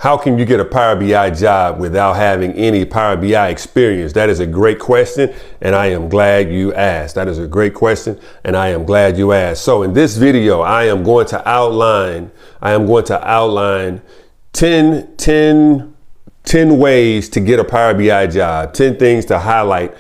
how can you get a Power BI job without having any Power BI experience? That is a great question, and I am glad you asked. That is a great question, and I am glad you asked. So in this video, I am going to outline 10 ways to get a Power BI job, 10 things to highlight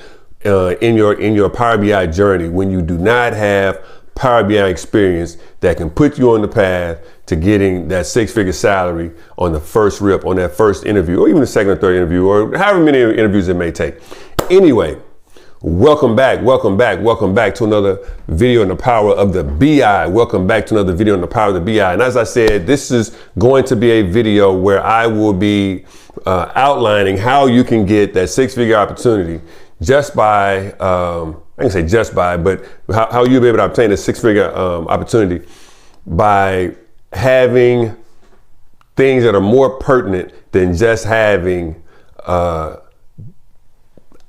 in your Power BI journey when you do not have Power BI experience that can put you on the path to getting that six-figure salary on the first rip, on that first interview, or even the second or third interview, or however many interviews it may take. Anyway, welcome back to another video on the power of the BI. Welcome back to another video on the power of the BI. And as I said, this is going to be a video where I will be outlining how you can get that six-figure opportunity just by, I can say just by, but how you'll be able to obtain a six-figure opportunity by having things that are more pertinent than just having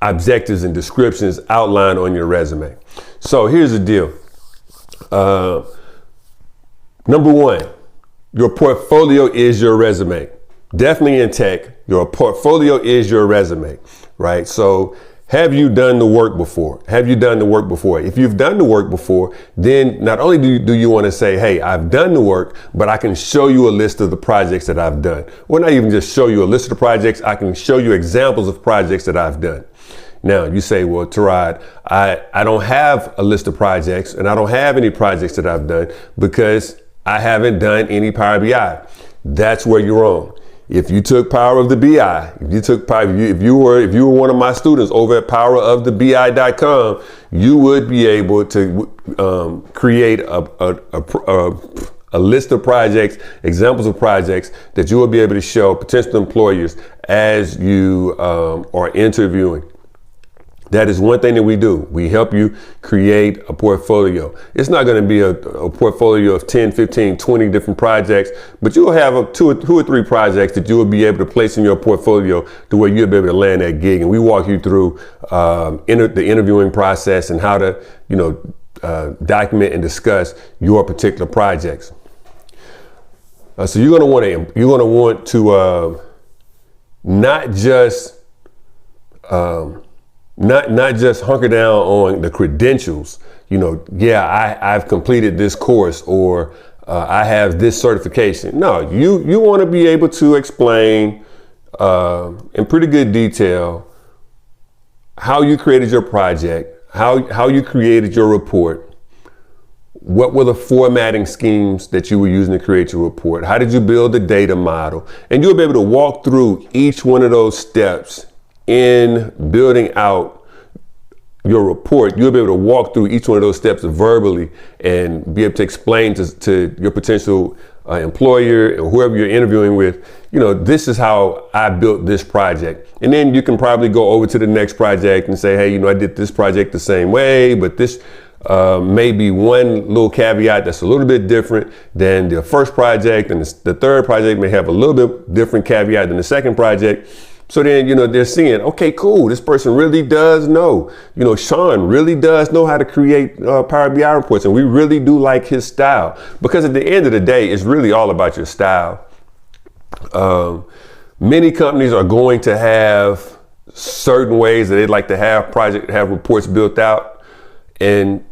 objectives and descriptions outlined on your resume. So here's the deal. Number one, your portfolio is your resume. Definitely in tech, your portfolio is your resume, right? So have you done the work before? Have you done the work before? If you've done the work before, then not only do you want to say, hey, I've done the work, but I can show you a list of the projects that I've done. Well, not even just show you a list of the projects, I can show you examples of projects that I've done. Now you say, well, Tarad, I don't have a list of projects and I don't have any projects that I've done because I haven't done any Power BI. That's where you're wrong. If you took Power of the BI, if you were one of my students over at powerofthebi.com, you would be able to create a list of projects, examples of projects that you will be able to show potential employers as you are interviewing. That is one thing that we do. We help you create a portfolio. It's not going to be a portfolio of 10, 15, 20 different projects, but you'll have two or three projects that you will be able to place in your portfolio to where you'll be able to land that gig. And we walk you through the interviewing process and how to, document and discuss your particular projects. So you're going to want to not just hunker down on the credentials, I've completed this course or I have this certification. No, you want to be able to explain in pretty good detail how you created your project, how you created your report, what were the formatting schemes that you were using to create your report, how did you build the data model, and you'll be able to walk through each one of those steps in building out your report. You'll be able to walk through each one of those steps verbally and be able to explain to your potential employer or whoever you're interviewing with, this is how I built this project. And then you can probably go over to the next project and say, hey, I did this project the same way, but this may be one little caveat that's a little bit different than the first project, and the third project may have a little bit different caveat than the second project. So then, they're seeing, okay, cool, this person really does know, Sean really does know how to create Power BI reports, and we really do like his style. Because at the end of the day, it's really all about your style. Many companies are going to have certain ways that they'd like to have reports built out, and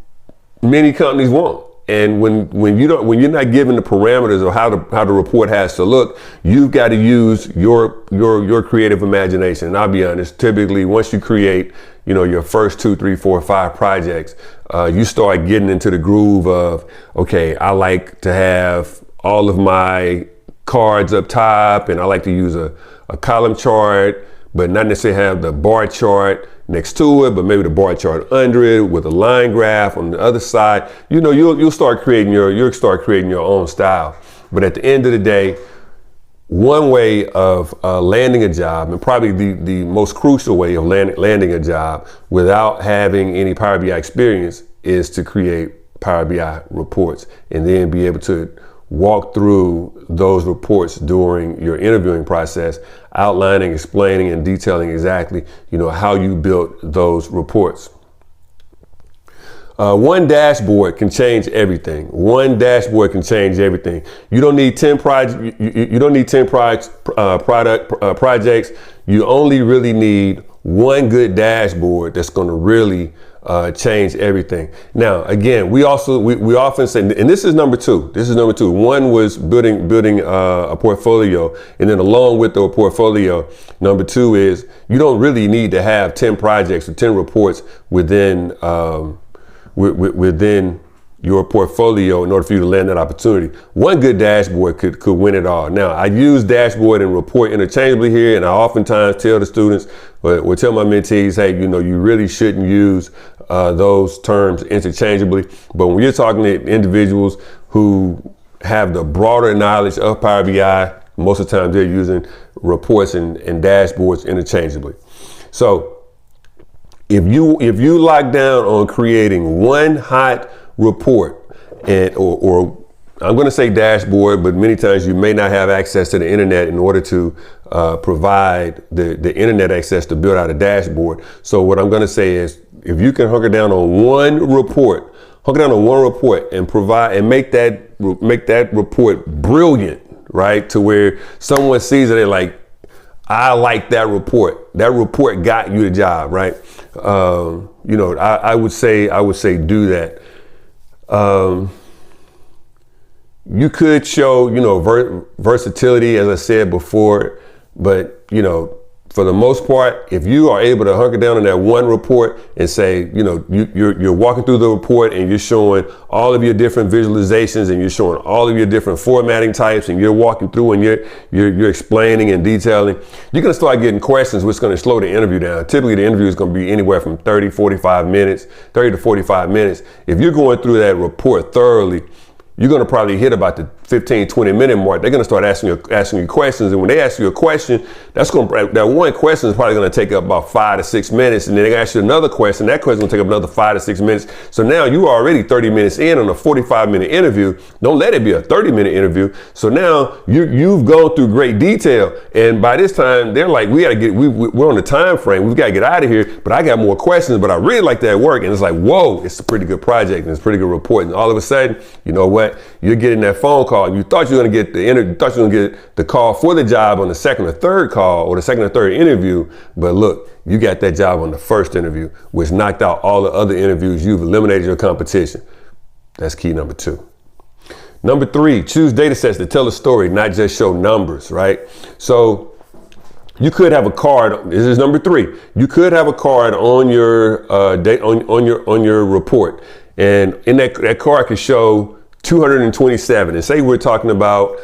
many companies won't. And when you're not given the parameters of how the report has to look, you've got to use your creative imagination. And I'll be honest, typically once you create, your first 2, 3, 4, 5 projects, you start getting into the groove of, okay, I like to have all of my cards up top, and I like to use a column chart, but not necessarily have the bar chart next to it, but maybe the bar chart under it with a line graph on the other side. You'll start creating your own style. But at the end of the day, one way of landing a job, and probably the most crucial way of landing a job without having any Power BI experience, is to create Power BI reports and then be able to walk through those reports during your interviewing process, outlining, explaining, and detailing exactly, how you built those reports. One dashboard can change everything. One dashboard can change everything. You don't need 10 projects. You don't need 10 projects. You only really need one good dashboard that's going to really change everything. Now, again, we often say, and this is number two. This is number two. One was building a portfolio, and then along with the portfolio, number two is you don't really need to have 10 projects or 10 reports within your portfolio in order for you to land that opportunity. One good dashboard could win it all. Now, I use dashboard and report interchangeably here, and I oftentimes tell the students or tell my mentees, hey, you really shouldn't use those terms interchangeably. But when you're talking to individuals who have the broader knowledge of Power BI, most of the time they're using reports and dashboards interchangeably. So if you lock down on creating one hot report or I'm going to say dashboard, but many times you may not have access to the internet in order to provide the internet access to build out a dashboard. So what I'm going to say is, if you can hunker down on one report and provide and make that report brilliant, right? To where someone sees it, they're like, I like that report. That report got you the job, right? I would say do that. You could show, versatility, as I said before, but, for the most part, if you are able to hunker down on that one report and say, you're walking through the report and you're showing all of your different visualizations and you're showing all of your different formatting types and you're walking through and you're explaining and detailing, you're going to start getting questions, which is going to slow the interview down. Typically, the interview is going to be anywhere from 30 to 45 minutes. If you're going through that report thoroughly, you're going to probably hit about the 15, 20 minute mark. They're going to start asking you questions. And when they ask you a question, that one question is probably going to take up about 5 to 6 minutes. And then they ask you another question. That question will take up another 5 to 6 minutes. So now you are already 30 minutes in on a 45-minute interview. Don't let it be a 30-minute interview. So now you've gone through great detail. And by this time, they're like, we're on the time frame. We've got to get out of here. But I got more questions, but I really like that work. And it's like, whoa, it's a pretty good project and it's a pretty good report. And all of a sudden, you know what? You're getting that phone call. You thought you were going to get the call for the job on the second or third call or the second or third interview. But look, you got that job on the first interview, which knocked out all the other interviews. You've eliminated your competition. That's key number 2. Number 3, choose data sets that tell a story, not just show numbers, right? So you could have a card. This is number 3. You could have a card on your on your report, and in that card could show 227. And say we're talking about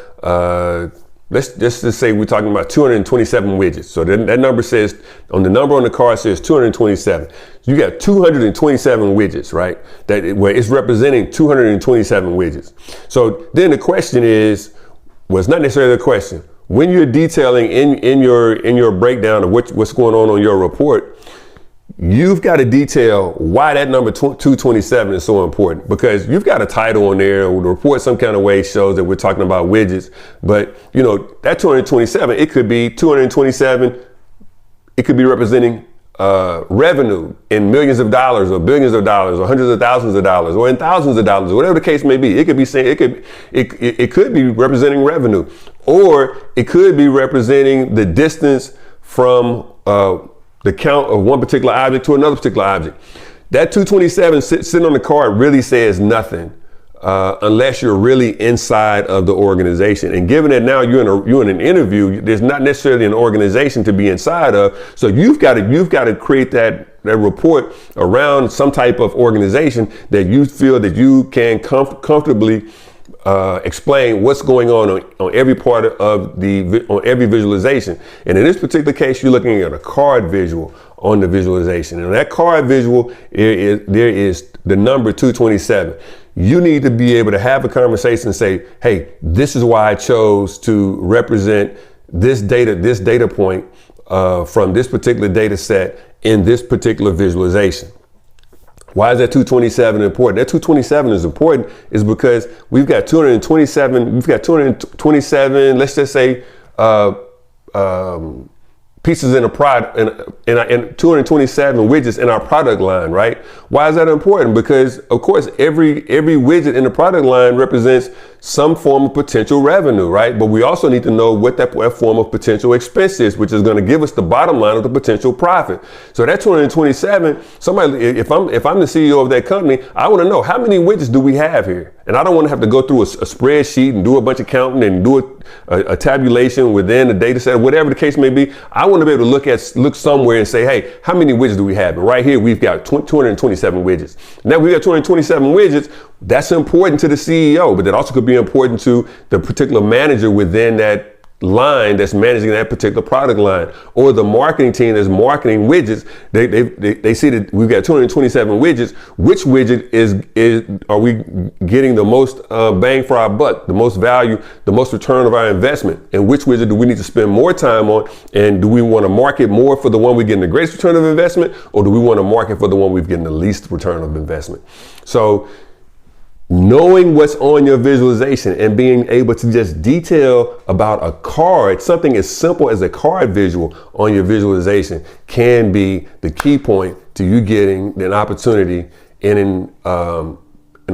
let's just say we're talking about 227 widgets. So that number says, on the number on the card says 227. You got 227 widgets, right? Where it's representing 227 widgets. So then the question is, well, it's not necessarily the question. When you're detailing in your breakdown of what's going on your report, you've got to detail why that number 227 is so important, because you've got a title on there, or the report some kind of way shows that we're talking about widgets. But that 227, it could be 227. It could be representing revenue in millions of dollars or billions of dollars or hundreds of thousands of dollars or in thousands of dollars, or whatever the case may be. It could be saying it could be representing revenue, or it could be representing the distance from the count of one particular object to another particular object. That 227 sitting on the card really says nothing unless you're really inside of the organization. And given that now you're in an interview, there's not necessarily an organization to be inside of. So you've got to create that report around some type of organization that you feel that you can comfortably explain what's going on every part of on every visualization. And in this particular case, you're looking at a card visual on the visualization. And that card visual, there is the number 227. You need to be able to have a conversation and say, hey, this is why I chose to represent this data point from this particular data set in this particular visualization. Why is that 227 important? That 227 is important is because we've got 227, let's just say, pieces in a product, and 227 widgets in our product line, right? Why is that important? Because of course, every widget in the product line represents some form of potential revenue, right? But we also need to know what that form of potential expense is, which is going to give us the bottom line of the potential profit. So that 227, somebody, if I'm the CEO of that company, I want to know how many widgets do we have here? And I don't want to have to go through a spreadsheet and do a bunch of counting and do a tabulation within the data set, whatever the case may be. I want to be able to look somewhere and say, hey, how many widgets do we have? And right here, we've got 227 widgets. Now we got 227 widgets. That's important to the CEO, but that also could be important to the particular manager within that line that's managing that particular product line, or the marketing team that's marketing widgets. They see that we've got 227 widgets. Which widget are we getting the most bang for our buck, the most value, the most return of our investment? And which widget do we need to spend more time on? And do we want to market more for the one we're getting the greatest return of investment, or do we want to market for the one we've getting the least return of investment? So knowing what's on your visualization and being able to just detail about a card, something as simple as a card visual on your visualization, can be the key point to you getting an opportunity in a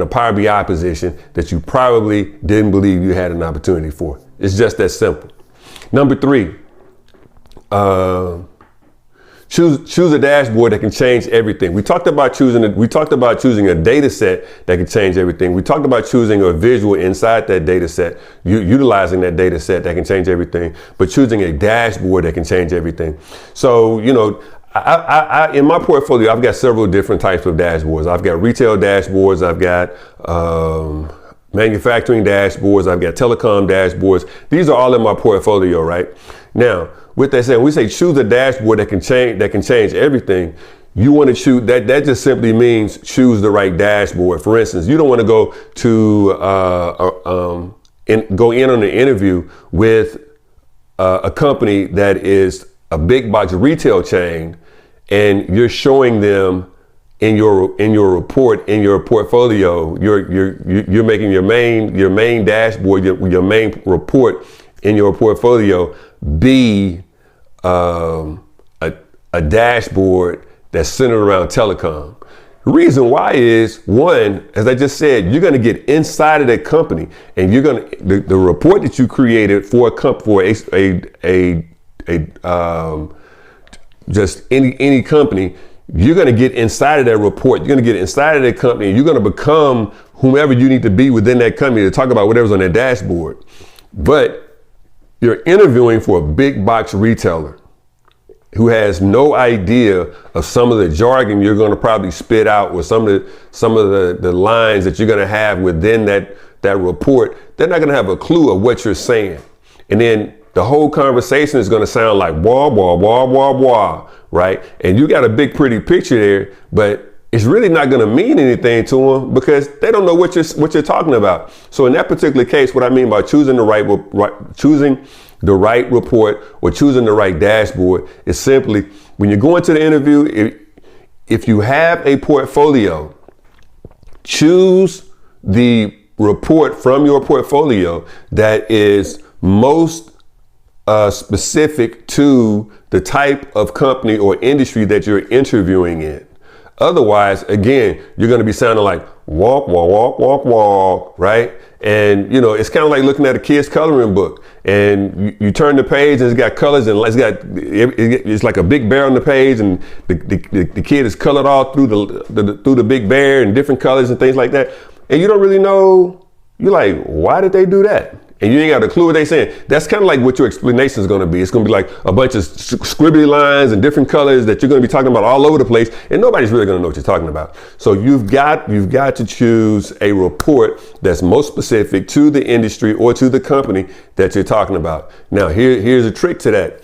Power BI position that you probably didn't believe you had an opportunity for. It's just that simple. Number 3, choose a dashboard that can change everything. We talked about choosing a data set that can change everything. We talked about choosing a visual inside that data set, utilizing that data set that can change everything, but choosing a dashboard that can change everything. So, you know, I in my portfolio, I've got several different types of dashboards. I've got retail dashboards. I've got manufacturing dashboards. I've got telecom dashboards. These are all in my portfolio, right? Now, with that said, when we say choose a dashboard that can change everything, you want to choose that. That just simply means choose the right dashboard. For instance, you don't want to go to go in on an interview with a company that is a big box retail chain, and you're showing them in your report, in your portfolio, you're making your main dashboard, your main report in your portfolio be a dashboard that's centered around telecom. The reason why is, one, as I just said, you're going to get inside of that company, and you're going to the report that you created for just any company. You're going to get inside of that report. You're going to get inside of that company, and you're going to become whomever you need to be within that company to talk about whatever's on that dashboard. But you're interviewing for a big box retailer who has no idea of some of the jargon you're going to probably spit out, or some of the lines that you're going to have within that report. They're not going to have a clue of what you're saying. And then the whole conversation is going to sound like wah, wah, wah, wah, wah, right? And you got a big, pretty picture there, but it's really not going to mean anything to them because they don't know what you're talking about. So in that particular case, what I mean by choosing the right report or choosing the right dashboard is simply, when you're going to the interview, if you have a portfolio, choose the report from your portfolio that is most specific to the type of company or industry that you're interviewing in. Otherwise, again, you're going to be sounding like walk, walk, walk, walk, walk, right? And, you know, it's kind of like looking at a kid's coloring book, and you turn the page and it's got colors, and it's like a big bear on the page, and the kid is colored all through the big bear in different colors and things like that. And you don't really know, you're like, why did they do that? And you ain't got a clue what they're saying. That's kind of like what your explanation is going to be. It's going to be like a bunch of scribbly lines and different colors that you're going to be talking about all over the place, and nobody's really going to know what you're talking about. So you've got to choose a report that's most specific to the industry or to the company that you're talking about. Now, here's a trick to that.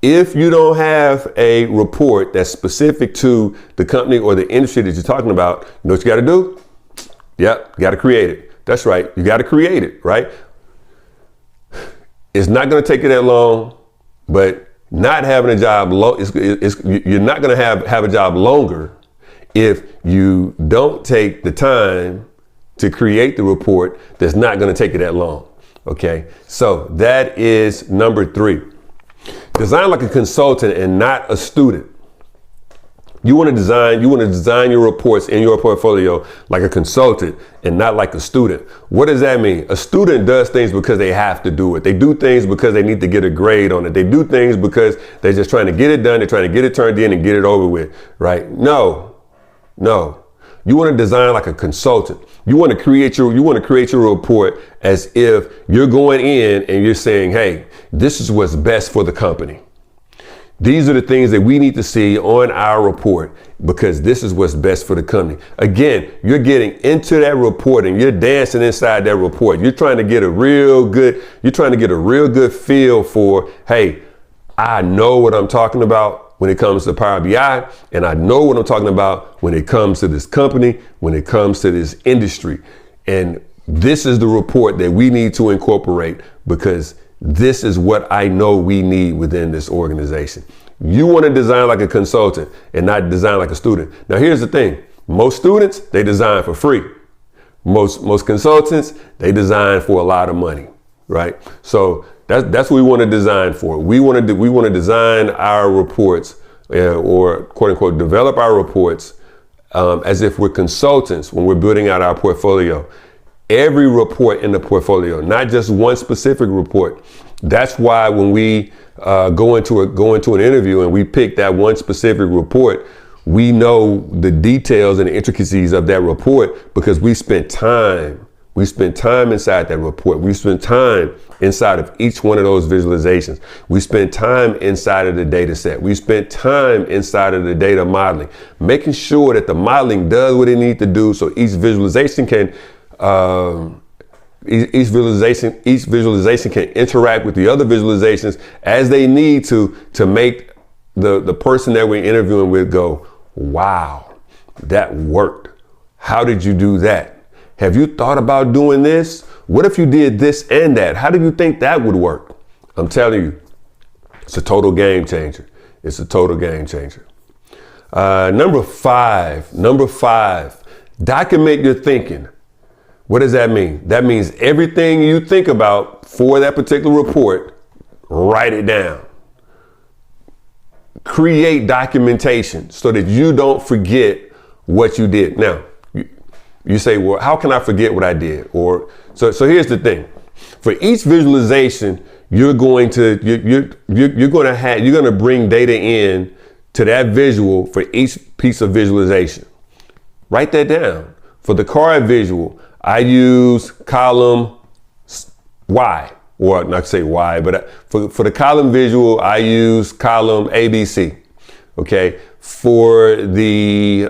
If you don't have a report that's specific to the company or the industry that you're talking about, you know what you got to do? Yep, you got to create it. That's right. You got to create it, right? It's not going to take you that long, but not having a job, you're not going to have a job longer if you don't take the time to create the report that's not going to take you that long. Okay, so that is number 3. Design like a consultant and not a student. You want to design your reports in your portfolio like a consultant and not like a student. What does that mean? A student does things because they have to do it. They do things because they need to get a grade on it. They do things because they're just trying to get it done. They're trying to get it turned in and get it over with, right? No. You want to design like a consultant. You want to create your report as if you're going in and you're saying, hey, this is what's best for the company. These are the things that we need to see on our report because this is what's best for the company. Again, you're getting into that report and you're dancing inside that report. You're trying to get a real good feel for, hey, I know what I'm talking about when it comes to Power BI, and I know what I'm talking about when it comes to this company, when it comes to this industry. And this is the report that we need to incorporate because this is what I know we need within this organization. You want to design like a consultant and not design like a student. Now, here's the thing. Most students, they design for free. Most consultants, they design for a lot of money, right? So that's what we want to design for. We want to design our reports or quote unquote develop our reports as if we're consultants when we're building out our portfolio. Every report in the portfolio, not just one specific report. That's why when we go into an interview and we pick that one specific report, we know the details and the intricacies of that report because we spent time. We spent time inside that report. We spent time inside of each one of those visualizations. We spent time inside of the data set. We spent time inside of the data modeling, making sure that the modeling does what it needs to do so each visualization can each visualization can interact with the other visualizations as they need to make the person that we're interviewing with go, wow, that worked. How did you do that? Have you thought about doing this? What if you did this and that? How do you think that would work? I'm telling you, it's a total game changer. It's a total game changer. Number five, document your thinking. What does that mean? That means everything you think about for that particular report, write it down. Create documentation so that you don't forget what you did. Now, you say, well, how can I forget what I did? Or so here's the thing. For each visualization, you're going to bring data in to that visual for each piece of visualization. Write that down. For the card visual, I use column Y, or not say Y, but for the column visual, I use column ABC. Okay. For the,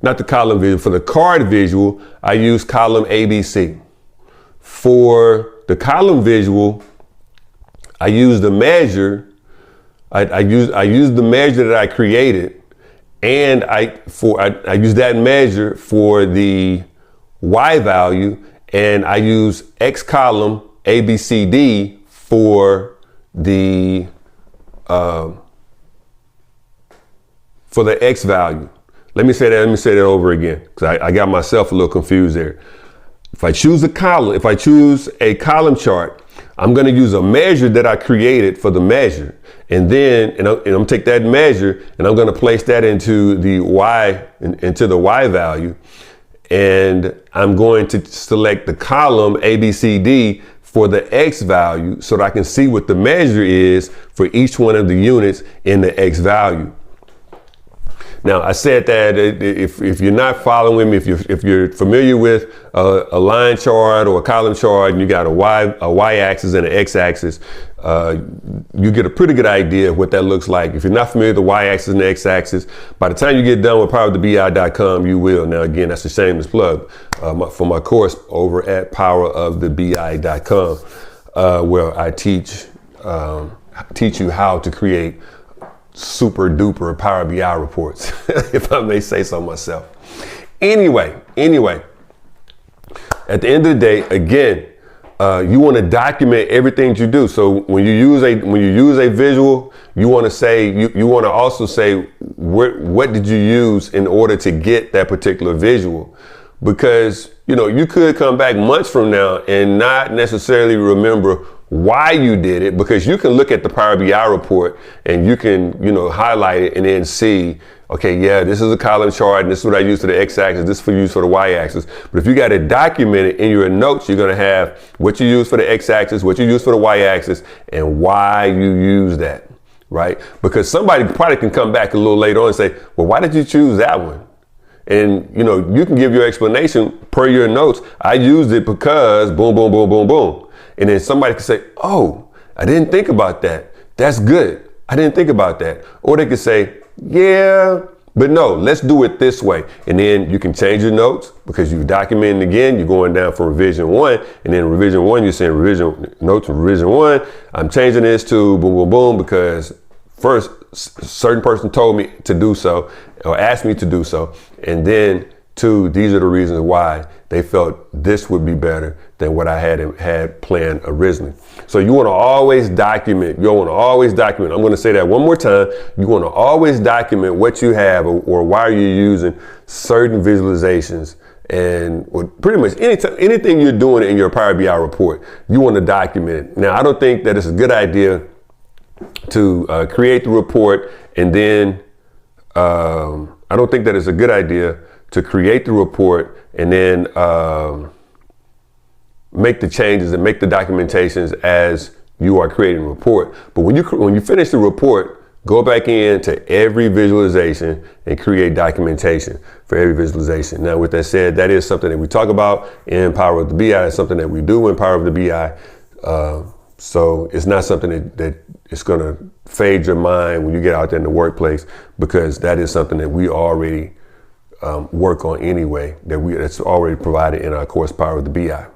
not the column visual, for the card visual, I use column ABC. For the column visual, I use the measure. I use the measure that I created, and I use that measure for the Y value, and I use X column ABCD for the X value. Let me say that over again, because I got myself a little confused there. If I choose a column chart, I'm going to use a measure that I created for the measure, and I'm going to take that measure and I'm going to place that into the Y value. And I'm going to select the column ABCD for the X value so that I can see what the measure is for each one of the units in the X value. Now, I said that if you're not following me, if you're familiar with a line chart or a column chart and you got a Y axis and an X axis, you get a pretty good idea of what that looks like. If you're not familiar with the Y axis and the X axis, by the time you get done with powerofthebi.com, you will. Now, again, that's a shameless plug for my course over at powerofthebi.com, where I teach you how to create super duper Power BI reports, if I may say so myself. Anyway, at the end of the day, again, you want to document everything you do. So when you use a visual, you want to say you want to also say what did you use in order to get that particular visual, because you could come back months from now and not necessarily remember why you did it, because you can look at the Power BI report and you can, highlight it and then see, okay, yeah, this is a column chart and this is what I use for the x-axis, this is for use for the y-axis. But if you got it documented in your notes, you're gonna have what you use for the x-axis, what you use for the y-axis, and why you use that, right? Because somebody probably can come back a little later on and say, well, why did you choose that one? And, you can give your explanation per your notes. I used it because boom, boom, boom, boom, boom. And then somebody could say, oh, I didn't think about that. That's good. I didn't think about that. Or they could say, yeah, but no, let's do it this way. And then you can change your notes because you've documented again. You're going down from revision 1. And then revision 1, you're saying revision notes from revision 1. I'm changing this to boom, boom, boom because first, a certain person told me to do so or asked me to do so. And then 2, these are the reasons why they felt this would be better than what I had planned originally. So you want to always document. I'm going to say that one more time. You want to always document what you have or why you're using certain visualizations. And pretty much anything you're doing in your Power BI report, you want to document it. Now, I don't think that it's a good idea to create the report and then I don't think that it's a good idea to create the report and then make the changes and make the documentations as you are creating a report. But when you finish the report, go back into every visualization and create documentation for every visualization. Now, with that said, that is something that we talk about in Power of the BI. It's something that we do in Power of the BI. So it's not something that it's going to fade your mind when you get out there in the workplace, because that is something that we already work on anyway, that's already provided in our course, Power of the BI.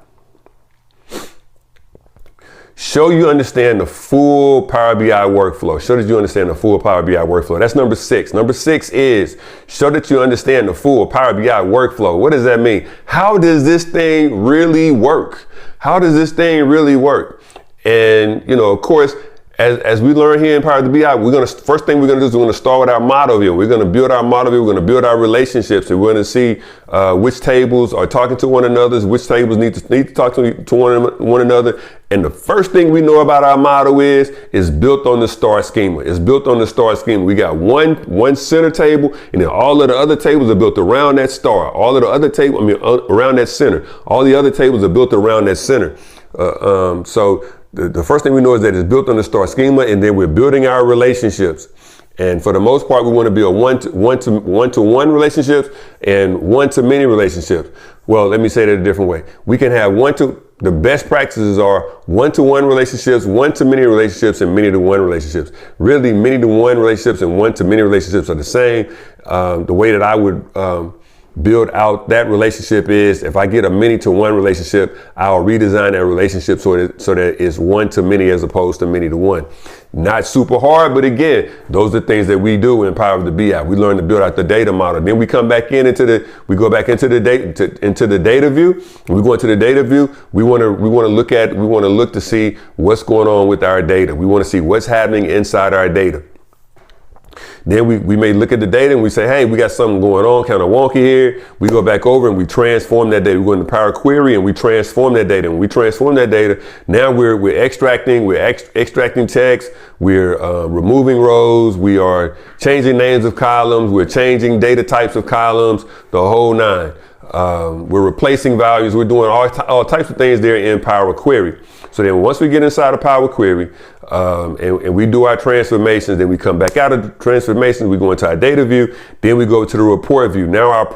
Show you understand the full Power BI workflow. Show that you understand the full Power BI workflow. That's number 6. Number 6 is show that you understand the full Power BI workflow. What does that mean? How does this thing really work? How does this thing really work? And, of course, as we learn here in Power of the BI, first thing we're gonna do is we're gonna start with our model view. We're gonna build our model view. We're gonna build our relationships. And we're gonna see which tables are talking to one another, which tables need to talk to one another. And the first thing we know about our model is built on the star schema. It's built on the star schema. We got one center table, and then all of the other tables are built around that star. All of the other tables, around that center. All the other tables are built around that center. So the first thing we know is that it's built on the star schema, and then we're building our relationships. And for the most part, we want to build one-to-one relationships and one-to-many relationships. Well, let me say that a different way. We can have the best practices are one-to-one relationships, one-to-many relationships, and many-to-one relationships. Really, many-to-one relationships and one-to-many relationships are the same. The way that I would build out that relationship is if I get a many-to-one relationship, I'll redesign that relationship so that it's one-to-many as opposed to many-to-one. Not super hard, but again, those are things that we do in Power of the BI. We learn to build out the data model. Then we come back into the data view. When we go into the data view, we want to look to see what's going on with our data. We want to see what's happening inside our data. Then we may look at the data and we say, hey, we got something going on, kind of wonky here. We go back over and we transform that data. We go into Power Query and we transform that data. When we transform that data, now we're extracting text. We're removing rows. We are changing names of columns. We're changing data types of columns, the whole nine. We're replacing values. We're doing all types of things there in Power Query. So then once we get inside of Power Query and we do our transformations, then we come back out of the transformations, we go into our data view, then we go to the report view. Now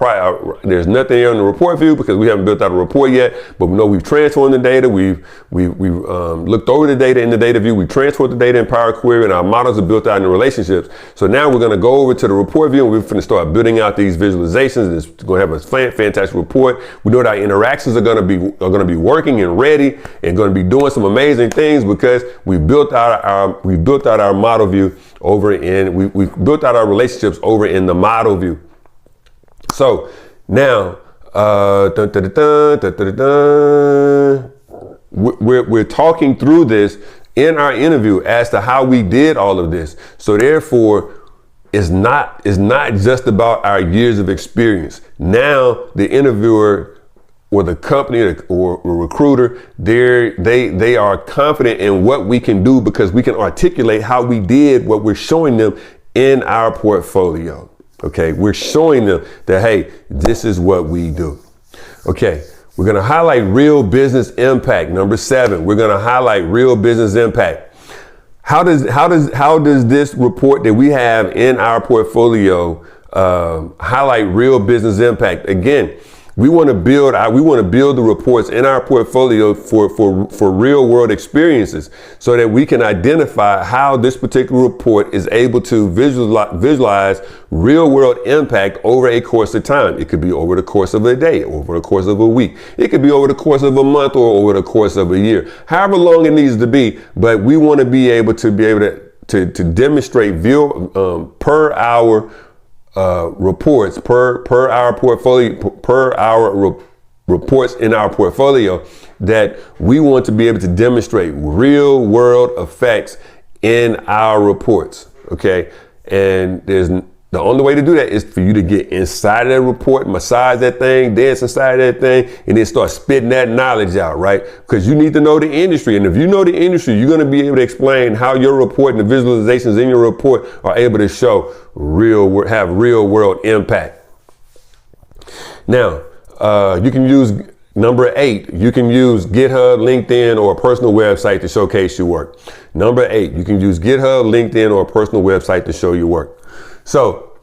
there's nothing here in the report view because we haven't built out a report yet, but we know we've transformed the data, we've looked over the data in the data view, we transferred the data in Power Query, and our models are built out in the relationships. So now we're going to go over to the report view and we're going to start building out these visualizations, and it's going to have a fantastic report. We know that our interactions are going to be working and ready and going to be doing some amazing things because we built out our model view over in we built out our relationships over in the model view. So now we're talking through this in our interview as to how we did all of this. So therefore, it's not just about our years of experience. Now the interviewer or the company or recruiter, they are confident in what we can do because we can articulate how we did what we're showing them in our portfolio. Okay, we're showing them that, hey, this is what we do. Okay, we're gonna highlight real business impact. Number 7, we're gonna highlight real business impact. How does this report that we have in our portfolio highlight real business impact? Again, we want to build the reports in our portfolio for real world experiences so that we can identify how this particular report is able to visualize real world impact over a course of time. It could be over the course of a day, over the course of a week. It could be over the course of a month or over the course of a year, however long it needs to be. But we want to be able to demonstrate per hour reports per our portfolio, reports in our portfolio, that we want to be able to demonstrate real world effects in our reports. Okay. And the only way to do that is for you to get inside of that report, massage that thing, dance inside of that thing, and then start spitting that knowledge out, right? Because you need to know the industry. And if you know the industry, you're going to be able to explain how your report and the visualizations in your report are able to show have real world impact. Now, you can use number 8, you can use GitHub, LinkedIn, or a personal website to showcase your work. Number 8, you can use GitHub, LinkedIn, or a personal website to show your work. So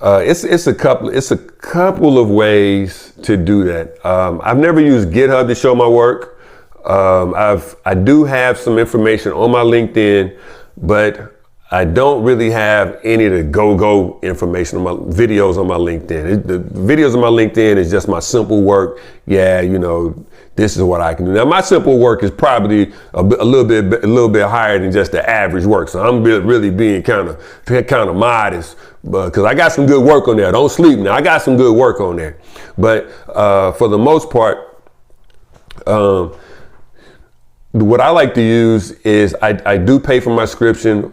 it's a couple of ways to do that. I've never used GitHub to show my work. I do have some information on my LinkedIn, but I don't really have any of the go information on my videos on my LinkedIn. The videos on my LinkedIn is just my simple work. Yeah, this is what I can do. Now, my simple work is probably a little bit higher than just the average work. So I'm really being kind of modest, because I got some good work on there. Don't sleep now. I got some good work on there. But for the most part, what I like to use is I do pay for my subscription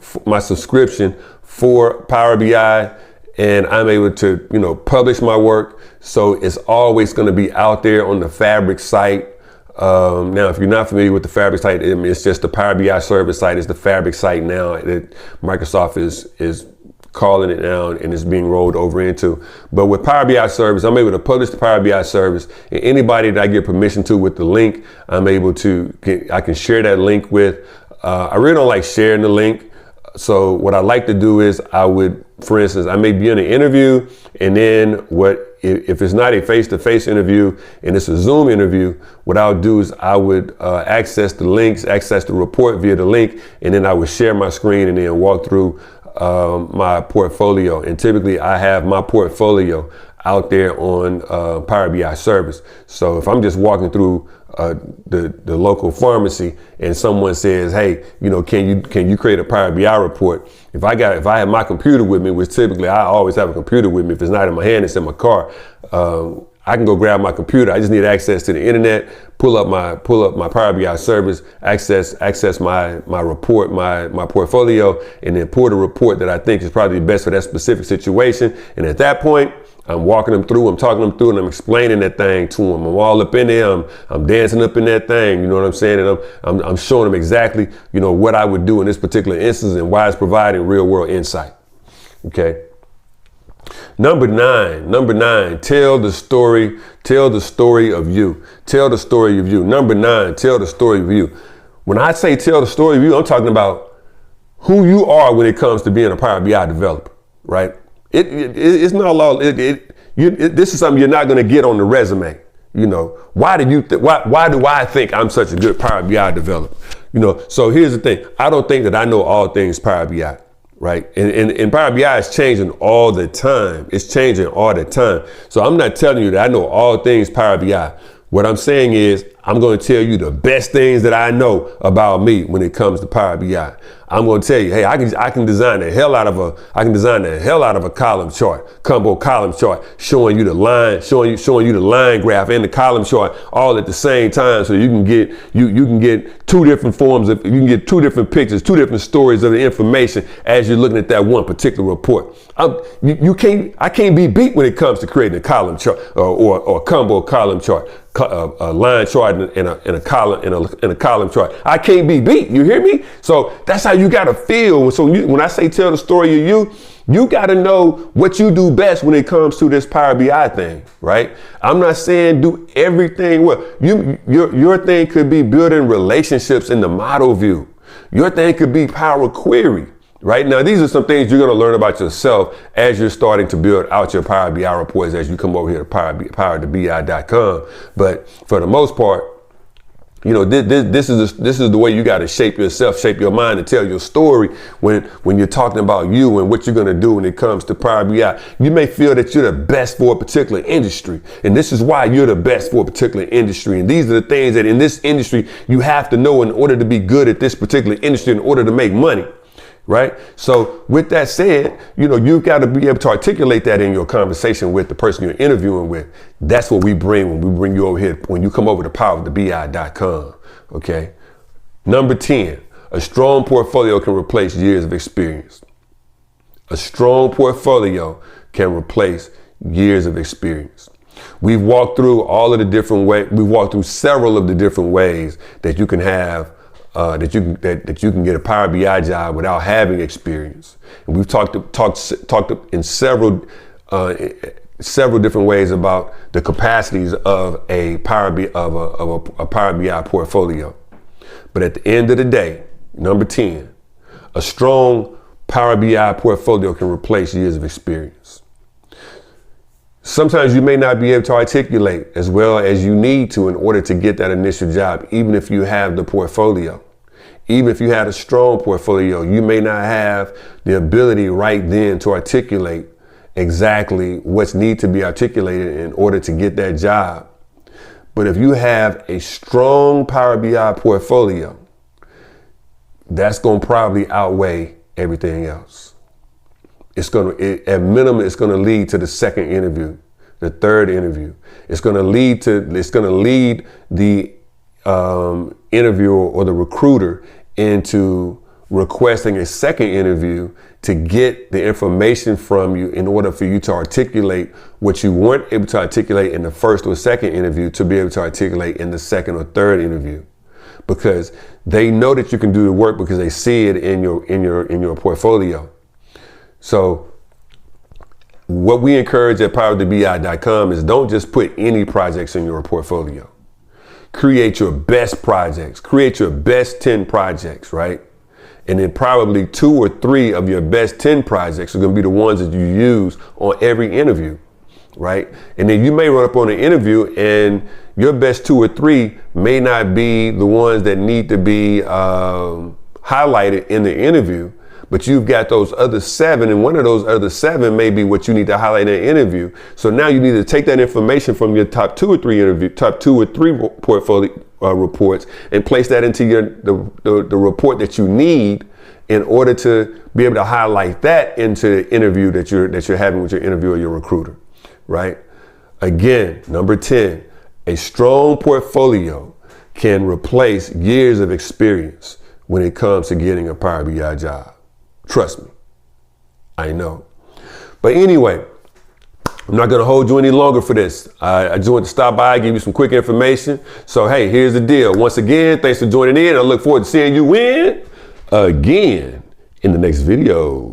for Power BI, and I'm able to publish my work. So it's always going to be out there on the Fabric site. Now, if you're not familiar with the Fabric site, it's just the Power BI service site. It's the Fabric site now that Microsoft is calling it now, and it's being rolled over into. But with Power BI service, I'm able to publish the Power BI service, and anybody that I get permission to with the link, I can share that link with. I really don't like sharing the link. So what I like to do is for instance, I may be in an interview, and then if it's not a face-to-face interview and it's a Zoom interview, what I'll do is I would access the report via the link, and then I would share my screen and then walk through my portfolio. And typically I have my portfolio out there on Power BI service. So if I'm just walking through the local pharmacy and someone says, hey, can you create a Power BI report? If I have my computer with me, which typically I always have a computer with me. If it's not in my hand, it's in my car. I can go grab my computer. I just need access to the internet, pull up my Power BI service, access my report, my portfolio, and then pull the report that I think is probably best for that specific situation. And at that point, I'm walking them through, I'm talking them through, and I'm explaining that thing to them. I'm all up in there, I'm dancing up in that thing, you know what I'm saying? And I'm showing them exactly, what I would do in this particular instance and why it's providing real world insight. Okay. Number nine, tell the story of you. Tell the story of you. Number 9, tell the story of you. When I say tell the story of you, I'm talking about who you are when it comes to being a Power BI developer, right? It's not all. This is something you're not going to get on the resume. Why do I think I'm such a good Power BI developer? So here's the thing. I don't think that I know all things Power BI. Right. And Power BI is changing all the time. It's changing all the time. So I'm not telling you that I know all things Power BI. What I'm saying is I'm going to tell you the best things that I know about me when it comes to Power BI. I'm going to tell you, hey, I can design the hell out of a column chart, combo column chart, showing you the line, showing you the line graph and the column chart all at the same time, so you can get two different forms of, you can get two different pictures, two different stories of the information as you're looking at that one particular report. I can't be beat when it comes to creating a column chart or a combo column chart, a line chart and a column chart. I can't be beat. You hear me? So that's how you got to feel. So when I say tell the story of you got to know what you do best when it comes to this Power BI thing, right? I'm not saying do everything well. Your thing could be building relationships in the model view. Your thing could be Power Query. Right now, these are some things you're going to learn about yourself as you're starting to build out your Power BI reports as you come over here to power2bi.com. But for the most part, you know, this is the way you got to shape yourself, shape your mind, and tell your story when you're talking about you and what you're going to do when it comes to Power BI. You may feel that you're the best for a particular industry, and this is why you're the best for a particular industry. And these are the things that in this industry you have to know in order to be good at this particular industry, in order to make money. Right? So with that said, you know, you've got to be able to articulate that in your conversation with the person you're interviewing with. That's what we bring when we bring you over here, when you come over to power2bi.com. Okay. Number 10, a strong portfolio can replace years of experience. A strong portfolio can replace years of experience. We've walked through all of the different ways. We've walked through several of the different ways that you can have that you can get a Power BI job without having experience. And we've talked in several different ways about the capacities of a Power BI portfolio. But at the end of the day, number 10, a strong Power BI portfolio can replace years of experience. Sometimes you may not be able to articulate as well as you need to in order to get that initial job, even if you have the portfolio. Even if you had a strong portfolio, you may not have the ability right then to articulate exactly what's need to be articulated in order to get that job. But if you have a strong Power BI portfolio, that's going to probably outweigh everything else. At minimum, it's going to lead to the second interview, the third interview. It's going to lead the interviewer or the recruiter into requesting a second interview to get the information from you in order for you to articulate what you weren't able to articulate in the first or second interview to be able to articulate in the second or third interview. Because they know that you can do the work because they see it in your portfolio. So what we encourage at power2bi.com is don't just put any projects in your portfolio. Create your best projects, create your best 10 projects, right? And then probably 2 or 3 of your best 10 projects are going to be the ones that you use on every interview, right? And then you may run up on an interview and your best 2 or 3 may not be the ones that need to be highlighted in the interview, but you've got those other 7, and one of those other 7 may be what you need to highlight in an interview. So now you need to take that information from your top 2 or 3 portfolio reports and place that into the report that you need in order to be able to highlight that into the interview that you're having with your interviewer or your recruiter, right? Again, number 10, a strong portfolio can replace years of experience when it comes to getting a Power BI job. Trust me, I know. But anyway, I'm not going to hold you any longer for this. I just want to stop by, give you some quick information. So, hey, here's the deal. Once again, thanks for joining in. I look forward to seeing you again in the next video.